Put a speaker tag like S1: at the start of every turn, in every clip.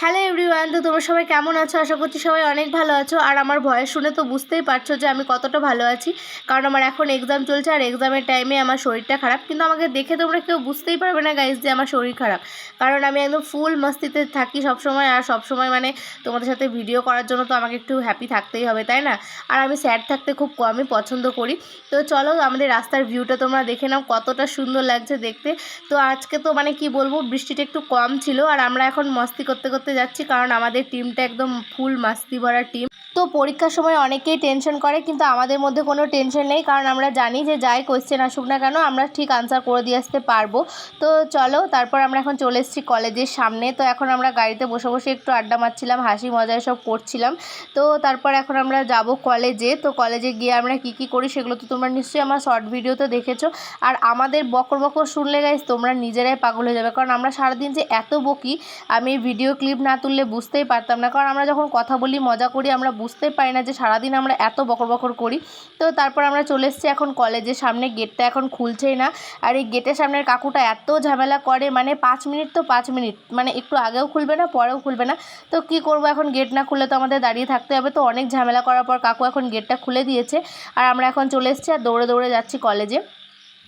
S1: Hello everyone, তো তোমরা সবাই কেমন আছো? আশা করছি সবাই অনেক ভালো আছো। আর আমার ভয়েস শুনে তো বুঝতেই পারছো যে আমি কতটা ভালো আছি, কারণ আমার এখন এক্সাম চলছে আর এক্সামের টাইমে আমার শরীরটা খারাপ। কিন্তু আমাকে দেখে তোমরা কেউ বুঝতেই পারবে না গাইজ যে আমার শরীর খারাপ, কারণ আমি একদম ফুল মস্তিতে থাকি সবসময়। আর সবসময় মানে তোমাদের সাথে ভিডিও করার জন্য তো আমাকে একটু হ্যাপি থাকতেই হবে, তাই না? আর আমি স্যাড থাকতে খুব কমই পছন্দ করি। তো চলো আমাদের রাস্তার ভিউটা তোমরা দেখে নাও, কতটা সুন্দর লাগছে দেখতে। তো আজকে তো মানে কি বলবো, বৃষ্টিটা একটু কম ছিল আর আমরা এখন মস্তি করতে করতে যাচ্ছি, কারণ আমাদের টিমটা একদম ফুল মাস্তি ভরা টিম। তো পরীক্ষার সময় অনেকেই টেনশন করে, কিন্তু আমাদের মধ্যে কোনো টেনশন নেই, কারণ আমরা জানি যে যাই কোয়েশ্চেন আসুক না কেন আমরা ঠিক আনসার করে দিয়ে আসতে পারবো। তো চলো, তারপর আমরা এখন চলে এসেছি কলেজের সামনে। তো এখন আমরা গাড়িতে বসে বসে একটু আড্ডা মারছিলাম, হাসি মজা সব করছিলাম। তো তারপর এখন আমরা যাব কলেজে। তো কলেজে গিয়ে আমরা কি করি সেগুলো তো তোমরা নিশ্চয়ই আমার শর্ট ভিডিওতে দেখেছো। আর আমাদের বকর বকর শুনলে গাইস তোমরা নিজেরাই পাগল হয়ে যাবে, কারণ আমরা সারাদিন যে এত বকি আমি ভিডিও ক্লিপ না তুললে বুঝতেই পারতাম না। কারণ আমরা যখন কথা বলি মজা করি আমরা বুঝতেই পারি না যে সারাদিন আমরা এত বকর বকর করি। তো তারপর আমরা চলে এসেছি এখন কলেজের সামনে, গেটটা এখন খুলছেই না। আর এই গেটের সামনের কাকুটা এত ঝামেলা করে, মানে 5 মিনিট তো 5 মিনিট, মানে একটু আগেও খুলবে না পরেও খুলবে না। তো কি করব, এখন গেট না খুললে তো আমাদের দাঁড়িয়ে থাকতে হবে। তো অনেক ঝামেলা করার পর কাকু এখন গেটটা খুলে দিয়েছে। আর আমরা এখন চলে এসেছি আর দৌড়ে দৌড়ে যাচ্ছি কলেজে।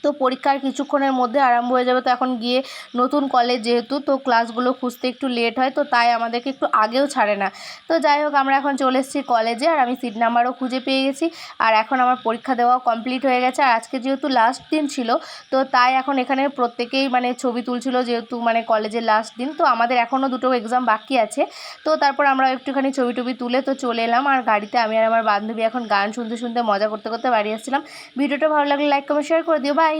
S1: তো পরীক্ষার কিছুক্ষণের মধ্যে আরম্ভ হয়ে যাবে। তো এখন গিয়ে নতুন কলেজ যেহেতু, তো ক্লাসগুলো খুঁজতে একটু লেট হয়, তো তাই আমাদেরকে একটু আগেও ছাড়ে না। তো যাই হোক, আমরা এখন চলে এসেছি কলেজে আর আমি সিট নাম্বারও খুঁজে পেয়ে গেছি। আর এখন আমার পরীক্ষা দেওয়া কমপ্লিট হয়ে গেছে। আর আজকে যেহেতু লাস্ট দিন ছিল, তো তাই এখন এখানে প্রত্যেকেই মানে ছবি তুলছিল, যেহেতু মানে কলেজের লাস্ট দিন। তো আমাদের এখনও দুটো এক্সাম বাকি আছে। তো তারপর আমরা একটুখানি ছবি টবি তুলে তো চলে এলাম। আর গাড়িতে আমি আর আমার বান্ধবী এখন গান শুনতে শুনতে মজা করতে করতে বাড়ি আসছিলাম। ভিডিওটা ভালো লাগলে লাইক কমেন্ট শেয়ার করে দিও। বাই।